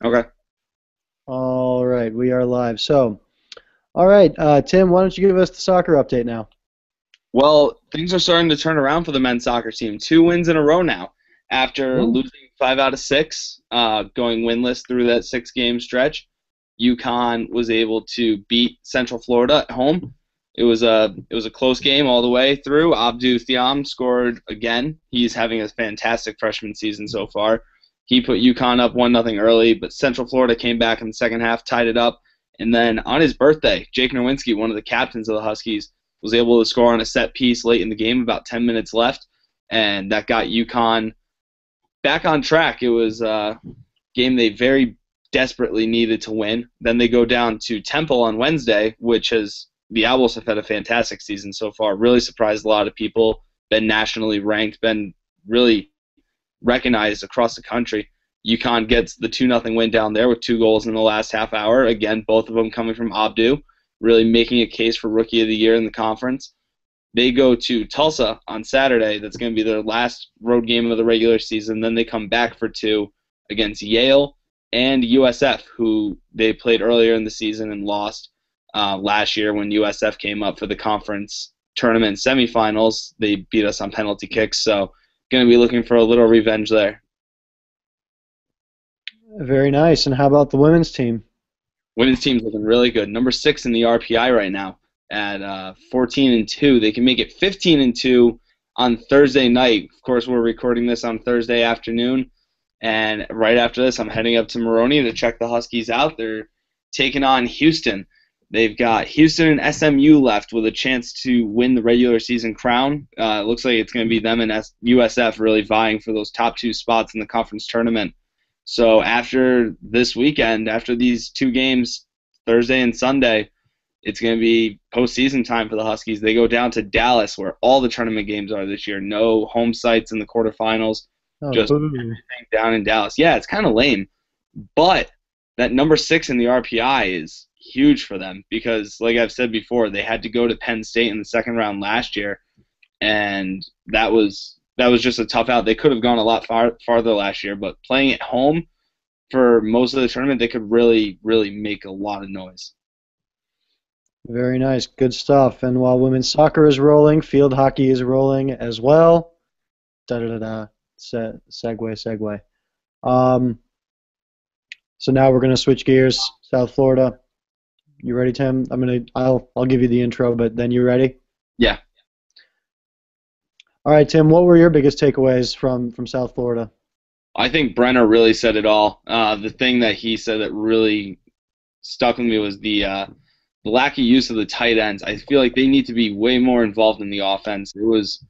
Okay. All right, we are live. So, all right, Tim, why don't you give us the soccer update now? Well, things are starting to turn around for the men's soccer team. 2 wins in a row now after Ooh. losing 5 out of 6, going winless through that 6 game stretch. UConn was able to beat Central Florida at home. It was a close game all the way through. Abdou Thiam scored again. He's having a fantastic freshman season so far. He put UConn up 1-0 early, but Central Florida came back in the second half, tied it up, and then on his birthday, Jake Nowinski, one of the captains of the Huskies, was able to score on a set piece late in the game, about 10 minutes left, and that got UConn back on track. It was a game they very desperately needed to win. Then they go down to Temple on Wednesday, which has the Owls have had a fantastic season so far. Really surprised a lot of people. Been nationally ranked. Been really recognized across the country. UConn gets the 2-0 win down there with 2 goals in the last half hour. Again, both of them coming from Abdu, really making a case for Rookie of the Year in the conference. They go to Tulsa on Saturday. That's going to be their last road game of the regular season. Then they come back for two against Yale and USF, who they played earlier in the season and lost last year when USF came up for the conference tournament semifinals. They beat us on penalty kicks, so going to be looking for a little revenge there. Very nice. And how about the women's team? Women's team's looking really good. Number 6 in the RPI right now at 14-2. They can make it 15-2 on Thursday night. Of course, we're recording this on Thursday afternoon, and right after this, I'm heading up to Maroney to check the Huskies out. They're taking on Houston. They've got Houston and SMU left with a chance to win the regular season crown. It looks like it's going to be them and USF really vying for those top 2 spots in the conference tournament. So after this weekend, after these 2 games, Thursday and Sunday, it's going to be postseason time for the Huskies. They go down to Dallas, where all the tournament games are this year. No home sites in the quarterfinals, Oh, just boo. down in Dallas. Yeah, it's kind of lame, but that number 6 in the RPI is huge for them because, like I've said before, they had to go to Penn State in the second round last year, and that was just a tough out. They could have gone a lot farther last year, but playing at home for most of the tournament, they could really, really make a lot of noise. Very nice. Good stuff. And while women's soccer is rolling, field hockey is rolling as well. Da da da da. Segue. Um, so now we're gonna switch gears. South Florida. You ready, Tim? I'll give you the intro, but then you ready? Yeah, All right, Tim. What were your biggest takeaways from South Florida? I think Brenner really said it all. The thing that he said that really stuck with me was the lack of use of the tight ends. I feel like they need to be way more involved in the offense. It was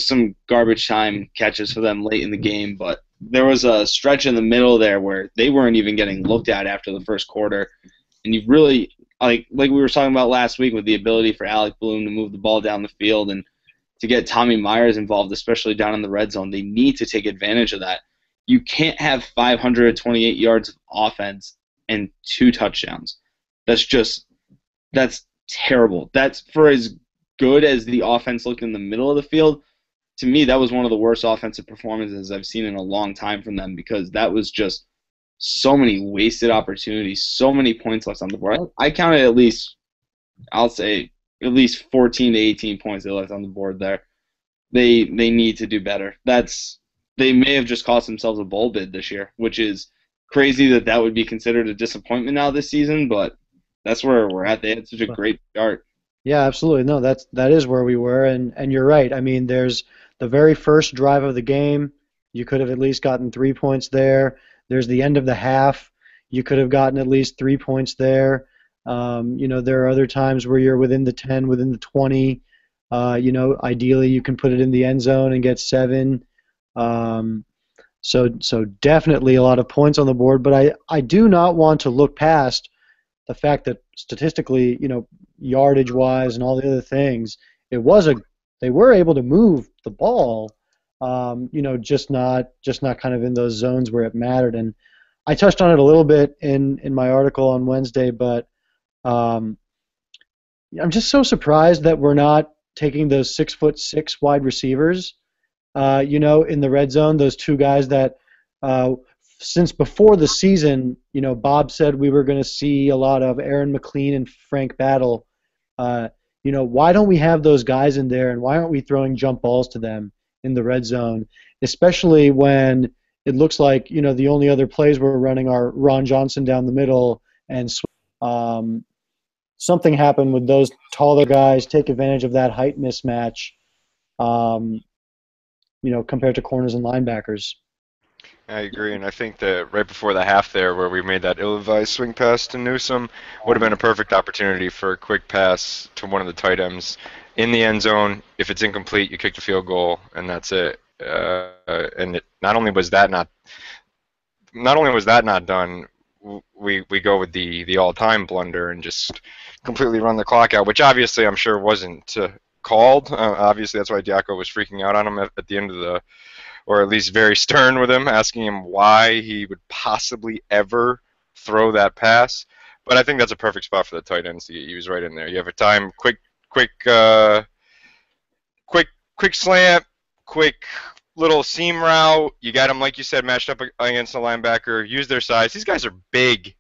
some garbage time catches for them late in the game, but there was a stretch in the middle there where they weren't even getting looked at after the first quarter. And you really like we were talking about last week with the ability for Alec Bloom to move the ball down the field and to get Tommy Myers involved, especially down in the red zone. They need to take advantage of that. You can't have 528 yards of offense and 2 touchdowns. That's terrible. That's for as good as the offense looked in the middle of the field. To me, that was one of the worst offensive performances I've seen in a long time from them because that was just so many wasted opportunities, so many points left on the board. I counted at least, I'll say, at least 14 to 18 points they left on the board there. They need to do better. They may have just cost themselves a bowl bid this year, which is crazy that would be considered a disappointment now this season, but that's where we're at. They had such a great start. Yeah, absolutely. No, that is where we were, and you're right. I mean, there's the very first drive of the game. You could have at least gotten 3 points there. There's the end of the half. You could have gotten at least 3 points there. There are other times where you're within the 10, within the 20. Ideally you can put it in the end zone and get 7. Um, so definitely a lot of points on the board. But I do not want to look past the fact that statistically, yardage wise and all the other things, it was a they were able to move the ball, just not kind of in those zones where it mattered. And I touched on it a little bit in my article on Wednesday, but um, I'm just so surprised that we're not taking those 6'6" wide receivers, in the red zone. Those two guys that uh, since before the season, Bob said we were going to see a lot of Aaron McLean and Frank Battle. Uh, why don't we have those guys in there, and why aren't we throwing jump balls to them in the red zone, especially when it looks like, the only other plays we're running are Ron Johnson down the middle and something happened with those taller guys, take advantage of that height mismatch, compared to corners and linebackers. I agree, and I think that right before the half there, where we made that ill-advised swing pass to Newsome, would have been a perfect opportunity for a quick pass to one of the tight ends in the end zone. If it's incomplete, you kick the field goal, and that's it. Not only was that not done, we go with the all-time blunder and just completely run the clock out, which obviously I'm sure wasn't called. Obviously, that's why Diaco was freaking out on him at the end of the, or at least very stern with him, asking him why he would possibly ever throw that pass. But I think that's a perfect spot for the tight ends to get used right in there. You have a time, quick slant, quick little seam route. You got them, like you said, matched up against the linebacker. Use their size. These guys are big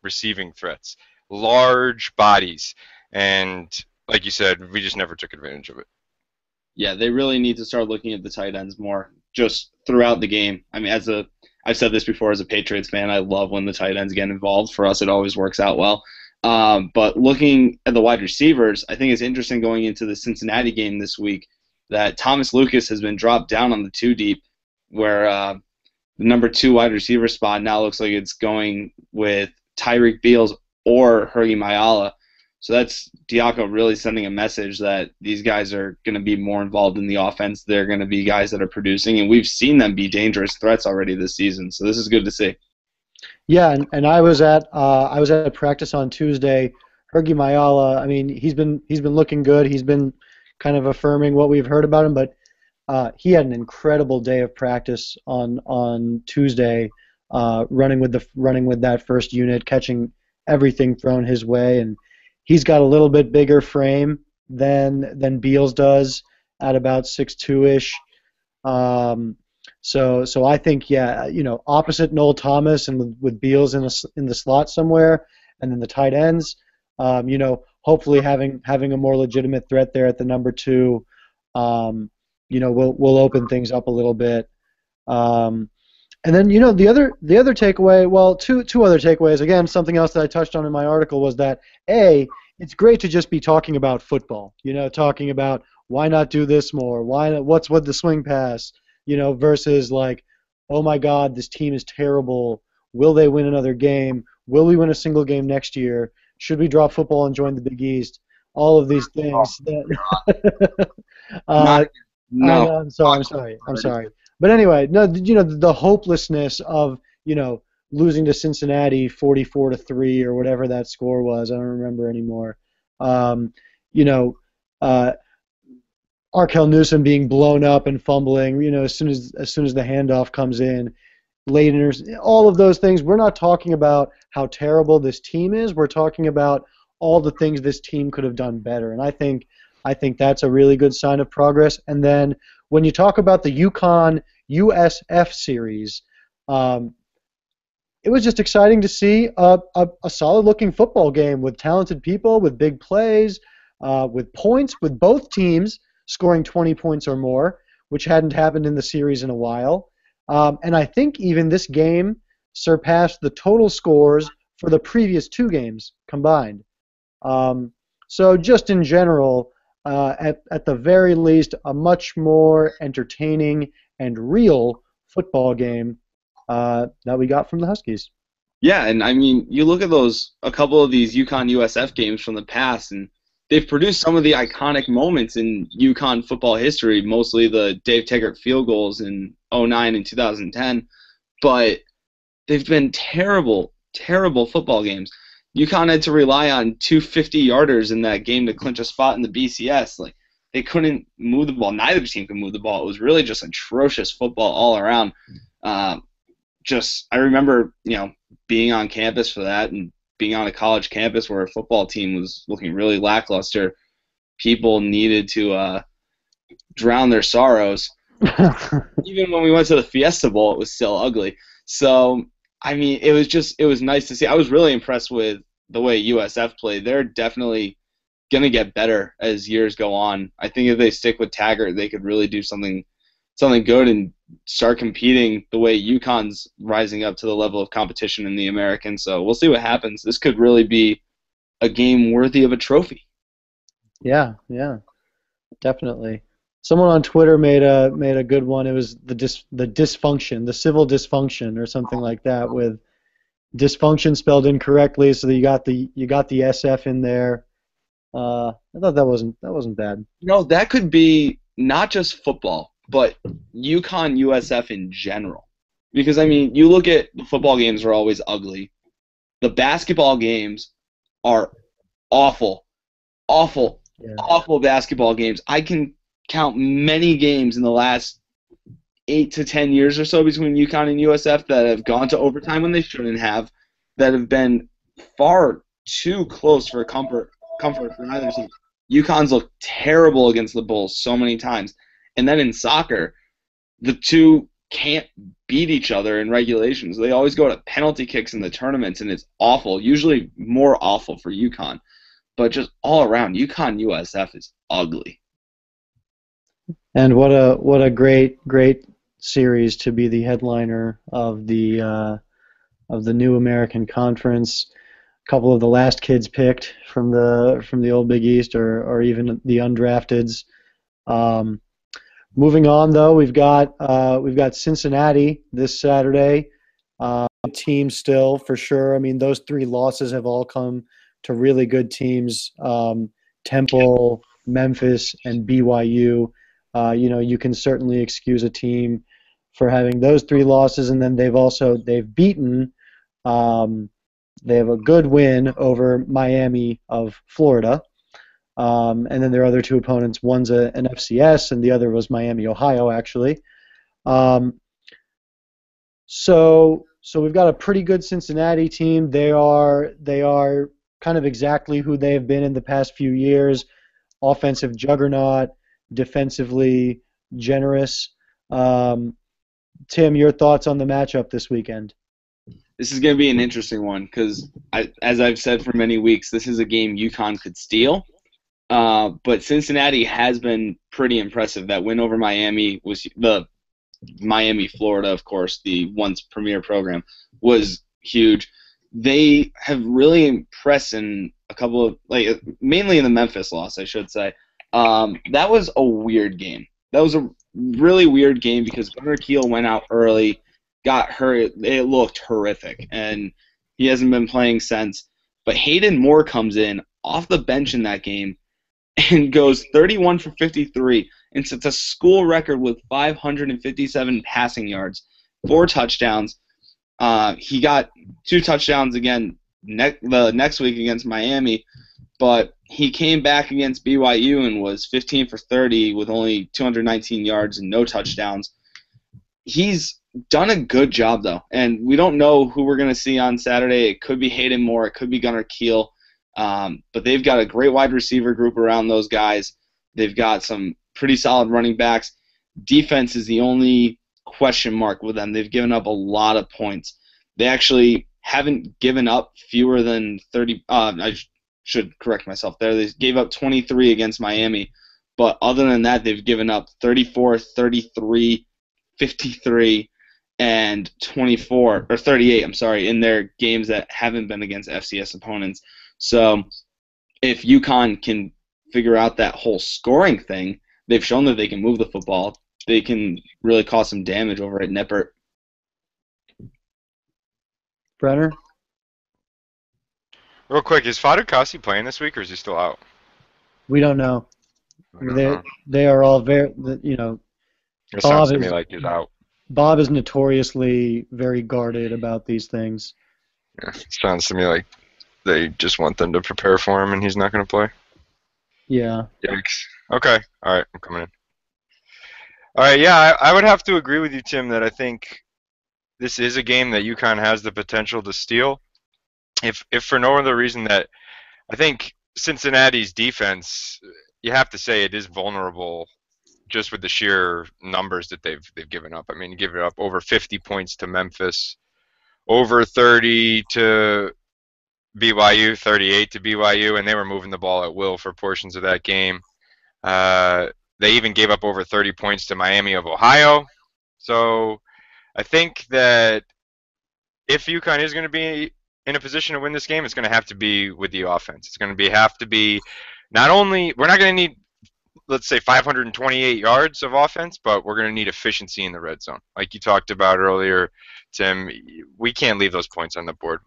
receiving threats, large bodies, and like you said, we just never took advantage of it. Yeah, they really need to start looking at the tight ends more just throughout the game. I mean, I've said this before as a Patriots fan, I love when the tight ends get involved. For us, it always works out well. But looking at the wide receivers, I think it's interesting going into the Cincinnati game this week that Thomas Lucas has been dropped down on the 2 deep, where the number 2 wide receiver spot now looks like it's going with Tyreek Beals or Hergy Mayala. So that's Diaco really sending a message that these guys are going to be more involved in the offense. They're going to be guys that are producing, and we've seen them be dangerous threats already this season. So this is good to see. Yeah, and I was at practice on Tuesday. Hergy Mayala, I mean, he's been looking good. He's been kind of affirming what we've heard about him, but he had an incredible day of practice on Tuesday, running with that first unit, catching everything thrown his way, and he's got a little bit bigger frame than Beals does at about 6'2"-ish. So I think, yeah, opposite Noel Thomas and with Beals in the slot somewhere, and then the tight ends, hopefully having a more legitimate threat there at the number 2, will open things up a little bit. And then, the other takeaway, well, two other takeaways. Again, something else that I touched on in my article was that, it's great to just be talking about football, talking about why not do this more, what's with the swing pass, versus like, oh my God, this team is terrible. Will they win another game? Will we win a single game next year? Should we drop football and join the Big East? All of these things. No. I'm sorry. But anyway, no, the hopelessness of, losing to Cincinnati 44-3 or whatever that score was. I don't remember anymore. Arkell Newsome being blown up and fumbling, as soon as the handoff comes in, all of those things. We're not talking about how terrible this team is. We're talking about all the things this team could have done better. And I think that's a really good sign of progress. And then when you talk about the UConn USF series, it was just exciting to see a solid-looking football game with talented people, with big plays, with points, with both teams scoring 20 points or more, which hadn't happened in the series in a while. And I think even this game surpassed the total scores for the previous 2 games combined. So just in general, at the very least, a much more entertaining and real football game that we got from the Huskies. Yeah, and I mean, you look at a couple of these UConn USF games from the past, and they've produced some of the iconic moments in UConn football history, mostly the Dave Taggart field goals in 2009 and 2010, but they've been terrible football games. UConn had to rely on 2 50-yarders in that game to clinch a spot in the BCS. Like, they couldn't move the ball. Neither team could move the ball. It was really just atrocious football all around. I remember, being on campus for that and being on a college campus where a football team was looking really lackluster. People needed to drown their sorrows. Even when we went to the Fiesta Bowl, it was still ugly. So, I mean, it was nice to see. I was really impressed with the way USF played. They're definitely going to get better as years go on. I think if they stick with Taggart, they could really do something good and start competing the way UConn's rising up to the level of competition in the American. So we'll see what happens. This could really be a game worthy of a trophy. Yeah, definitely. Someone on Twitter made a good one. It was the dysfunction, the civil dysfunction, or something like that, with dysfunction spelled incorrectly. So that you got the SF in there. I thought that wasn't bad. That could be not just football, but UConn USF in general. Because, I mean, you look at the football games are always ugly. The basketball games are awful, awful, Yeah. awful basketball games. I can count many games in the last 8 to 10 years or so between UConn and USF that have gone to overtime when they shouldn't have, that have been far too close for comfort for either team. UConn's looked terrible against the Bulls so many times. And then in soccer, the two can't beat each other in regulations. They always go to penalty kicks in the tournaments, and it's awful, usually more awful for UConn. But just all around, UConn USF is ugly. And what a great series to be the headliner of the new American Conference. A couple of the last kids picked from the old Big East, or even the undrafteds. Moving on, though, we've got Cincinnati this Saturday. Team still for sure. I mean, those three losses have all come to really good teams. Temple, Memphis, and BYU. You can certainly excuse a team for having those three losses, and then they've beaten. They have a good win over Miami of Florida. And then their other two opponents, one's an FCS and the other was Miami, Ohio, actually. So we've got a pretty good Cincinnati team. They are kind of exactly who they have been in the past few years. Offensive juggernaut, defensively generous. Tim, your thoughts on the matchup this weekend? This is going to be an interesting one because, as I've said for many weeks, this is a game UConn could steal. But Cincinnati has been pretty impressive. That win over Miami was the Miami, Florida, of course, the once premier program, was huge. They have really impressed in a couple of, mainly in the Memphis loss, I should say. That was a weird game. That was a really weird game because Gunnar Kiel went out early, got hurt. It looked horrific, and he hasn't been playing since. But Hayden Moore comes in off the bench in that game and goes 31 for 53 and sets a school record with 557 passing yards, 4 touchdowns. He got 2 touchdowns again the next week against Miami, but he came back against BYU and was 15 for 30 with only 219 yards and no touchdowns. He's done a good job, though, and we don't know who we're going to see on Saturday. It could be Hayden Moore. It could be Gunnar Kiel. But they've got a great wide receiver group around those guys. They've got some pretty solid running backs. Defense is the only question mark with them. They've given up a lot of points. They actually haven't given up fewer than 30. I should correct myself there. They gave up 23 against Miami. But other than that, they've given up 34, 33, 53, and 24, or 38, I'm sorry, in their games that haven't been against FCS opponents. So if UConn can figure out that whole scoring thing, they've shown that they can move the football. They can really cause some damage over at Nippert. Brenner? Real quick, is Fadukasi playing this week or is he still out? We don't know. They are all very, It sounds to me like he's out. Bob is notoriously very guarded about these things. Yeah, it sounds to me like they just want them to prepare for him and he's not going to play. Yeah. Yikes. Okay. All right. I'm coming in. All right. Yeah, I would have to agree with you, Tim, that I think this is a game that UConn has the potential to steal. If for no other reason that I think Cincinnati's defense, you have to say it is vulnerable just with the sheer numbers that they've given up. I mean, giving up over 50 points to Memphis, over 30 to BYU, 38 to BYU, and they were moving the ball at will for portions of that game. They even gave up over 30 points to Miami of Ohio. So I think that if UConn is going to be in a position to win this game, it's going to have to be with the offense. It's going to have to be not only we're not going to need, let's say, 528 yards of offense, but we're going to need efficiency in the red zone. Like you talked about earlier, Tim, we can't leave those points on the board.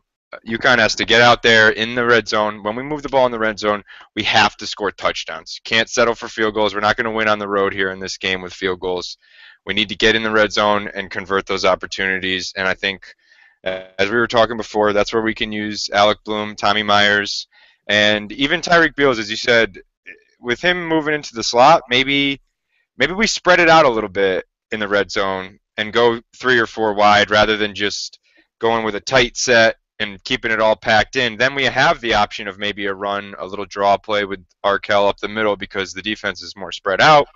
UConn has to get out there in the red zone. When we move the ball in the red zone, we have to score touchdowns. Can't settle for field goals. We're not going to win on the road here in this game with field goals. We need to get in the red zone and convert those opportunities. And I think, as we were talking before, that's where we can use Alec Bloom, Tommy Myers, and even Tyreek Beals, as you said. With him moving into the slot, maybe we spread it out a little bit in the red zone and go 3 or 4 wide rather than just going with a tight set and keeping it all packed in. Then we have the option of maybe a run, a little draw play with Arkell up the middle because the defense is more spread out.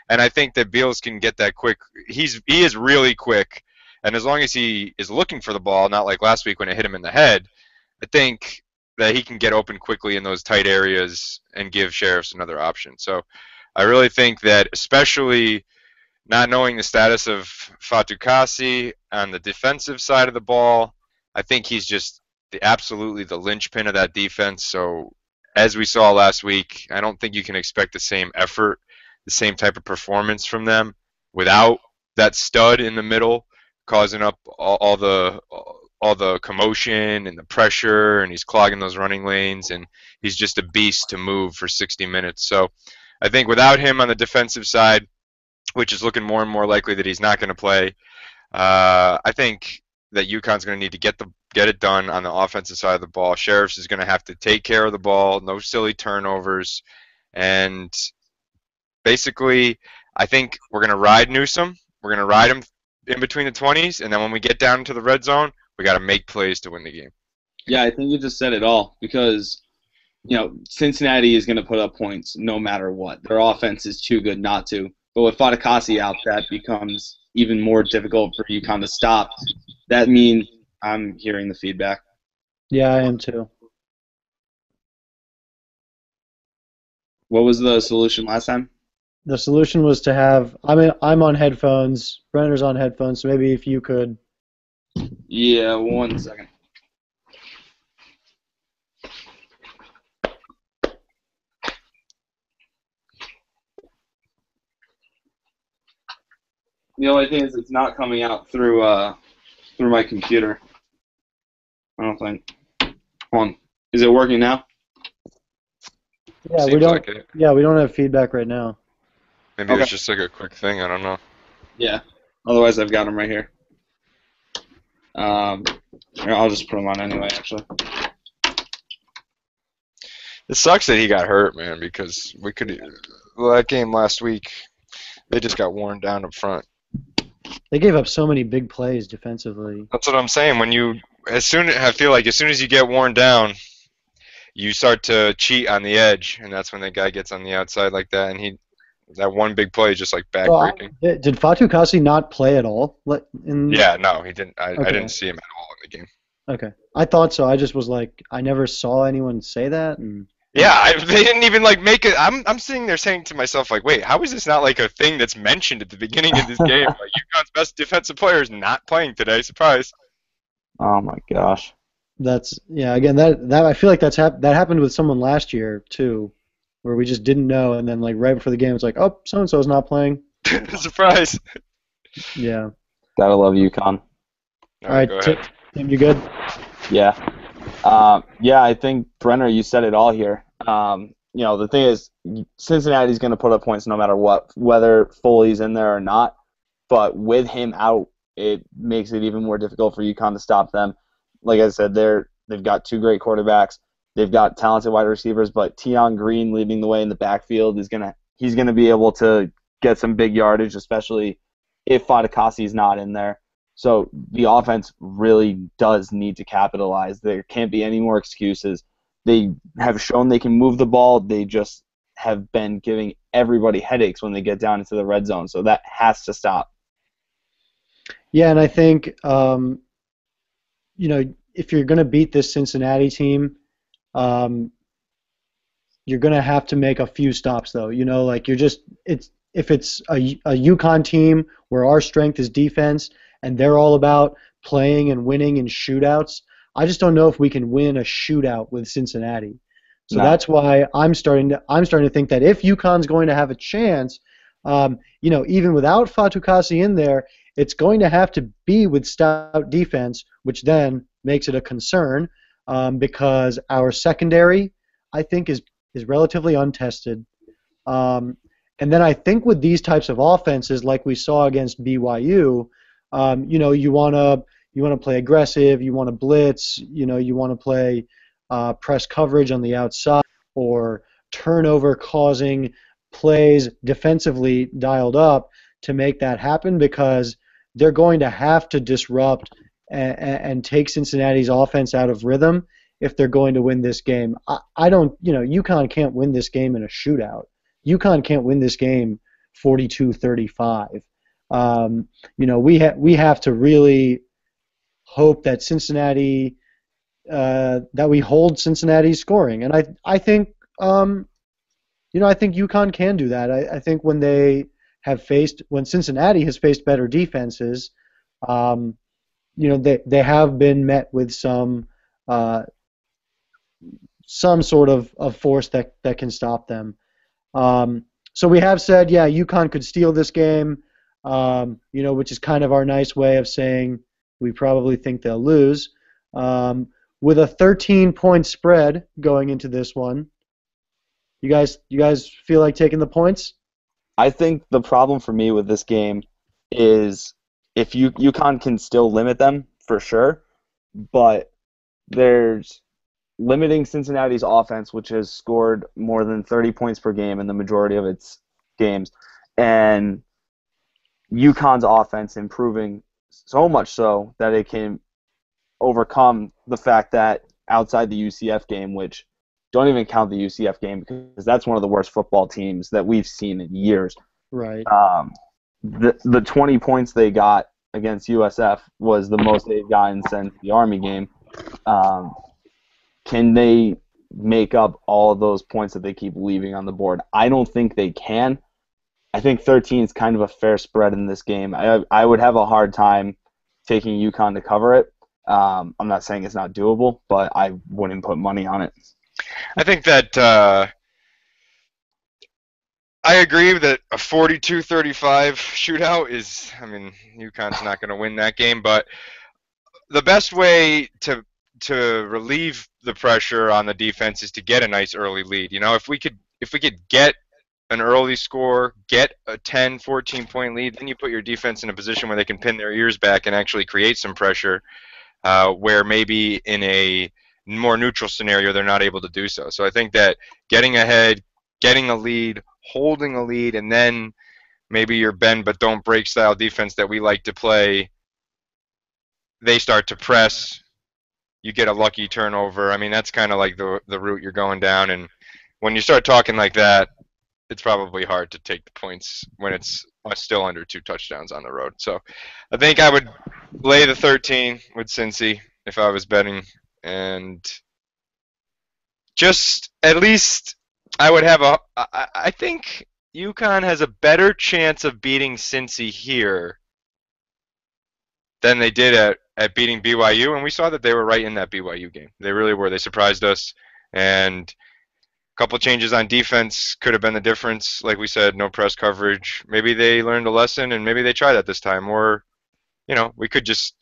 And I think that Beals can get that quick. He is really quick, and as long as he is looking for the ball, not like last week when it hit him in the head, I think that he can get open quickly in those tight areas and give Sheriffs another option. So I really think that, especially not knowing the status of Fatukasi on the defensive side of the ball, I think he's just absolutely the linchpin of that defense. So as we saw last week, I don't think you can expect the same effort, the same type of performance from them without that stud in the middle causing up all the commotion and the pressure, and he's clogging those running lanes, and he's just a beast to move for 60 minutes. So I think without him on the defensive side, which is looking more and more likely that he's not going to play, I think that UConn's going to need to get it done on the offensive side of the ball. Sheriffs is going to have to take care of the ball, no silly turnovers, and basically I think we're going to ride Newsome. We're going to ride him in between the 20s, and then when we get down into the red zone, we got to make plays to win the game. Yeah, I think you just said it all because, Cincinnati is going to put up points no matter what. Their offense is too good not to. But with Fatukasi out, that becomes even more difficult for UConn to stop. That means I'm hearing the feedback. Yeah, I am too. What was the solution last time? The solution was to have. I'm on headphones. Brenner's on headphones. So maybe if you could. Yeah, 1 second. The only thing is it's not coming out through my computer. I don't think. Hold on. Is it working now? Yeah, Seems we don't. like it. Yeah, we don't have feedback right now. Maybe Okay. it's just like a quick thing. I don't know. Yeah. Otherwise, I've got them right here. I'll just put them on anyway, actually. It sucks that he got hurt, man, because that game last week, they just got worn down up front. They gave up so many big plays defensively. That's what I'm saying. I feel like as soon as you get worn down, you start to cheat on the edge, and that's when the guy gets on the outside like that, and that one big play is just like backbreaking. Did Fatukasi not play at all? Yeah, no, he didn't. I Okay. didn't see him at all in the game. Okay, I thought so. I just was like, I never saw anyone say that. And Yeah, they didn't even make it. I'm sitting there saying to myself, like, wait, how is this not like a thing that's mentioned at the beginning of this game? Like, UConn's best defensive player is not playing today. Surprise. Oh my gosh. Again, that I feel like that happened with someone last year too, where we just didn't know, and then like right before the game, it's like, oh, so and so's not playing. Surprise. Yeah. Gotta love UConn. All right, go ahead. Tim, you good? Yeah. I think, Brenner, you said it all here. The thing is, Cincinnati's going to put up points no matter what, whether Foley's in there or not. But with him out, it makes it even more difficult for UConn to stop them. Like I said, they've got 2 great quarterbacks. They've got talented wide receivers, but Tion Green leading the way in the backfield he's gonna be able to get some big yardage, especially if Fatukasi's not in there. So the offense really does need to capitalize. There can't be any more excuses. They have shown they can move the ball. They just have been giving everybody headaches when they get down into the red zone. So that has to stop. Yeah, and I think if you're going to beat this Cincinnati team, you're going to have to make a few stops, though. Like if it's a UConn team where our strength is defense and they're all about playing and winning in shootouts, I just don't know if we can win a shootout with Cincinnati. So that's why I'm starting to think that if UConn's going to have a chance, even without Fatukasi in there, it's going to have to be with stout defense, which then makes it a concern because our secondary, I think, is relatively untested. And then I think with these types of offenses, like we saw against BYU, you want to play aggressive, you want to blitz, you want to play press coverage on the outside or turnover-causing plays defensively dialed up to make that happen because they're going to have to disrupt and take Cincinnati's offense out of rhythm if they're going to win this game. UConn can't win this game in a shootout. UConn can't win this game 42-35. We have to really hope that Cincinnati that we hold Cincinnati's scoring, and I think I think UConn can do that. I think when Cincinnati has faced better defenses, they have been met with some sort of force that can stop them. So we have said, yeah, UConn could steal this game, which is kind of our nice way of saying we probably think they'll lose. With a 13-point spread going into this one, you guys feel like taking the points? I think the problem for me with this game is if UConn can still limit them for sure, but there's limiting Cincinnati's offense, which has scored more than 30 points per game in the majority of its games, and UConn's offense improving so much so that it can overcome the fact that outside the UCF game, which don't even count the UCF game because that's one of the worst football teams that we've seen in years. Right. The 20 points they got against USF was the most they've gotten since the Army game. Can they make up all of those points that they keep leaving on the board? I don't think they can. I think 13 is kind of a fair spread in this game. I would have a hard time taking UConn to cover it. I'm not saying it's not doable, but I wouldn't put money on it. I think that I agree that a 42-35 shootout is, UConn's not going to win that game, but the best way to relieve the pressure on the defense is to get a nice early lead. If we could get an early score, get a 10, 14-point lead, then you put your defense in a position where they can pin their ears back and actually create some pressure, where maybe in a more neutral scenario they're not able to do so. So I think that getting ahead, getting a lead, holding a lead, and then maybe your bend but don't break style defense that we like to play, they start to press, you get a lucky turnover. That's kind of like the route you're going down, and when you start talking like that, it's probably hard to take the points when it's still under 2 touchdowns on the road. So I think I would lay the 13 with Cincy if I was betting, and just at least I would have I think UConn has a better chance of beating Cincy here than they did at beating BYU, and we saw that they were right in that BYU game. They really were. They surprised us, and a couple changes on defense could have been the difference. Like we said, no press coverage. Maybe they learned a lesson, and maybe they try that this time. Or, we could just,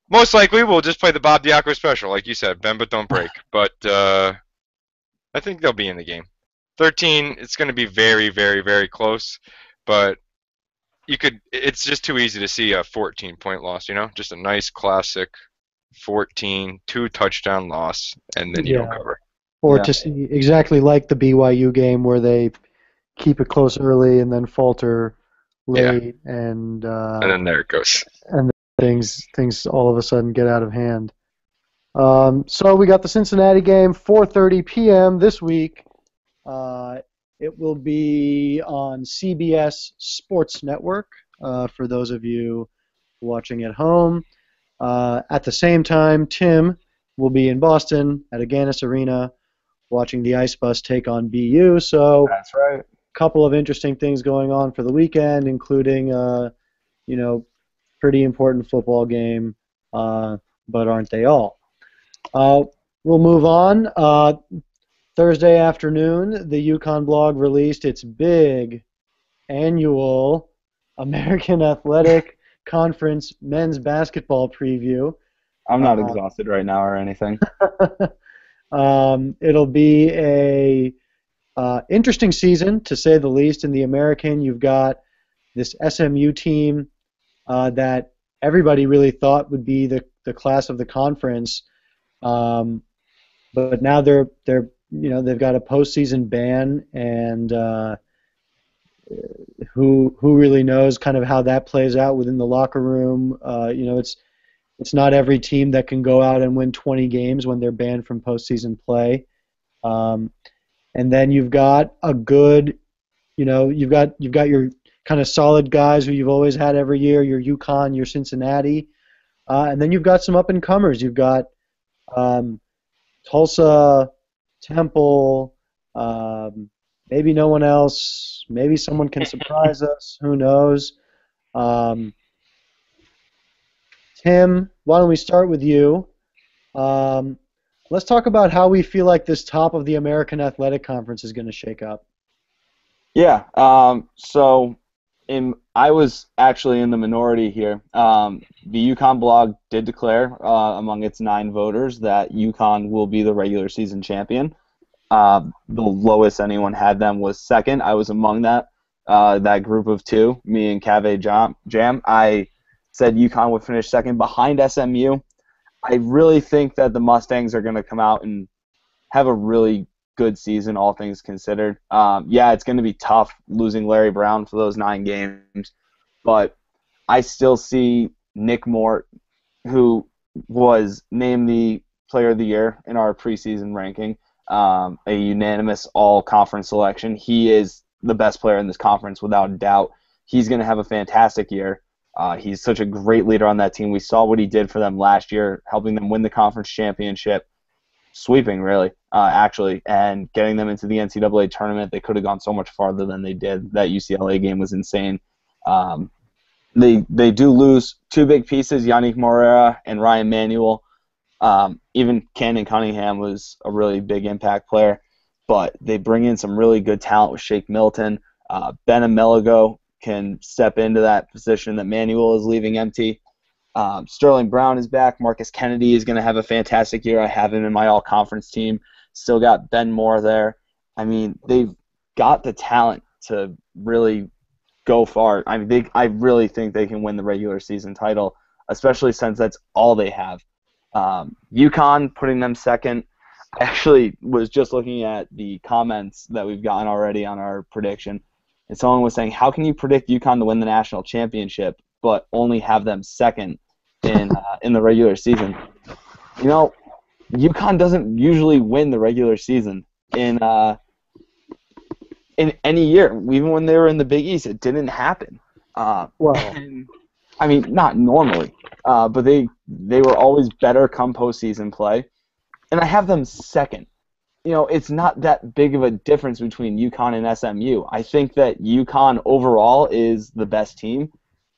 most likely we'll just play the Bob Diaco special, like you said, bend but don't break. But I think they'll be in the game. 13, it's going to be very, very, very close, but it's just too easy to see a 14-point loss, just a nice classic 14, 2-touchdown loss, and then you don't cover. Or to see exactly like the BYU game where they keep it close early and then falter late, and then there it goes. And things all of a sudden get out of hand. So we got the Cincinnati game, 4:30 p.m. this week It will be on CBS Sports Network for those of you watching at home. At the same time, Tim will be in Boston at Agganis Arena watching the Ice Bus take on BU. So That's right. a couple of interesting things going on for the weekend, including, pretty important football game, but aren't they all? We'll move on. Thursday afternoon, the UConn blog released its big annual American Athletic Conference men's basketball preview. I'm not exhausted right now or anything. It'll be a interesting season, to say the least. In the American, you've got this SMU team that everybody really thought would be the class of the conference, but now they've got a postseason ban, and who really knows kind of how that plays out within the locker room. It's not every team that can go out and win 20 games when they're banned from postseason play. And then you've got a good, you've got your kind of solid guys who you've always had every year, your UConn, your Cincinnati, and then you've got some up and comers. You've got Tulsa, Temple, maybe no one else. Maybe someone can surprise us. Who knows? Tim, why don't we start with you? Let's talk about how we feel like this top of the American Athletic Conference is going to shake up. Yeah. I was actually in the minority here. The UConn blog did declare among its 9 voters that UConn will be the regular season champion. The lowest anyone had them was second. I was among that group of 2, me and Cave Jam. I said UConn would finish second behind SMU. I really think that the Mustangs are going to come out and have a really good season, all things considered. It's going to be tough losing Larry Brown for those 9 games, but I still see Nick Mort, who was named the Player of the Year in our preseason ranking, a unanimous all-conference selection. He is the best player in this conference without a doubt. He's going to have a fantastic year. He's such a great leader on that team. We saw what he did for them last year, helping them win the conference championship, sweeping really, actually, and getting them into the NCAA tournament. They could have gone so much farther than they did. That UCLA game was insane. They do lose 2 big pieces, Yannick Morera and Ryan Manuel. Even Cannon Cunningham was a really big impact player, but they bring in some really good talent with Shake Milton. Ben Ameligo can step into that position that Manuel is leaving empty. Sterling Brown is back. Marcus Kennedy is going to have a fantastic year. I have him in my all-conference team. Still got Ben Moore there. I mean, they've got the talent to really go far. I mean, I really think they can win the regular season title, especially since that's all they have. UConn putting them second. I actually was just looking at the comments that we've gotten already on our prediction, and someone was saying, how can you predict UConn to win the national championship but only have them second in the regular season? UConn doesn't usually win the regular season in any year. Even when they were in the Big East, it didn't happen. I mean, not normally, but they were always better come postseason play, and I have them second. It's not that big of a difference between UConn and SMU. I think that UConn overall is the best team,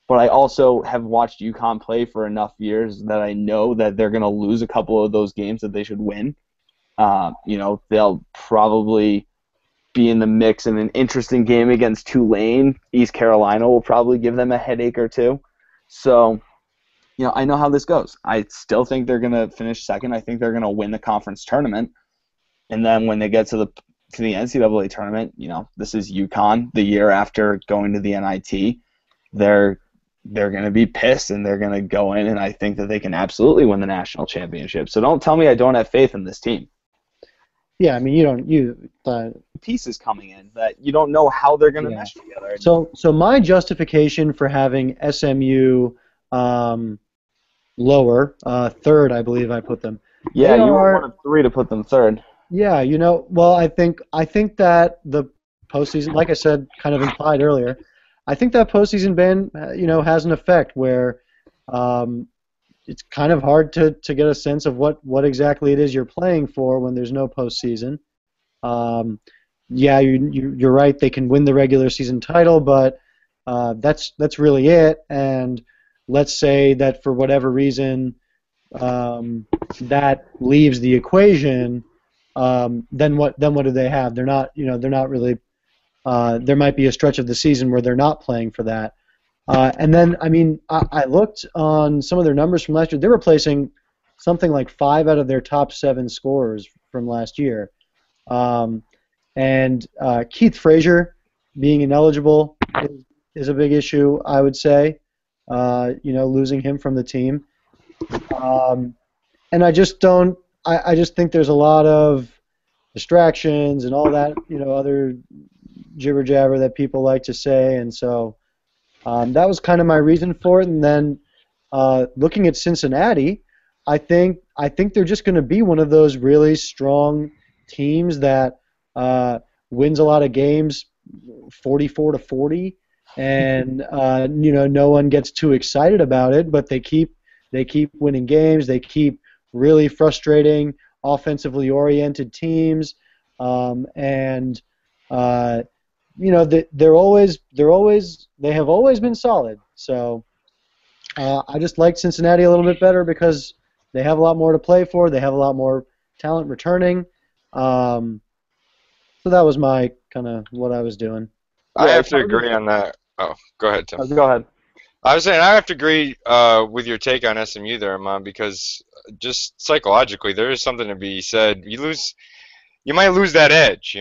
but I also have watched UConn play for enough years that I know that they're going to lose a couple of those games that they should win. They'll probably be in the mix in an interesting game against Tulane. East Carolina will probably give them a headache or two. So, I know how this goes. I still think they're going to finish second. I think they're going to win the conference tournament. And then when they get to the NCAA tournament, this is UConn the year after going to the NIT. They're going to be pissed, and they're going to go in, and I think that they can absolutely win the national championship. So don't tell me I don't have faith in this team. Yeah, I mean, pieces coming in that you don't know how they're going to mesh together. So my justification for having SMU lower, third, I believe I put them. Yeah, you were one of 3 to put them third. Yeah, I think that the postseason, like I said, kind of implied earlier, I think that postseason ban, has an effect where it's kind of hard to get a sense of what exactly it is you're playing for when there's no postseason. Yeah, you're right. They can win the regular season title, but that's really it. And let's say that for whatever reason that leaves the equation. Then what do they have? They're not really. There might be a stretch of the season where they're not playing for that. And then, I mean, I looked on some of their numbers from last year. They were placing something like 5 out of their top 7 scorers from last year. And Keith Frazier being ineligible is a big issue, I would say. Losing him from the team. And I just don't. I just think there's a lot of distractions and all that, other jibber jabber that people like to say, and so that was kind of my reason for it. And then looking at Cincinnati, I think they're just going to be one of those really strong teams that wins a lot of games, 44-40, and no one gets too excited about it, but they keep winning games. They keep really frustrating, offensively oriented teams, and they have always been solid. So I just like Cincinnati a little bit better because they have a lot more to play for. They have a lot more talent returning. So that was my kind of what I was doing. I have to agree on that. Oh, go ahead, Tim. Go ahead. I was saying I have to agree with your take on SMU there, Amon, because just psychologically there is something to be said. You might lose that edge,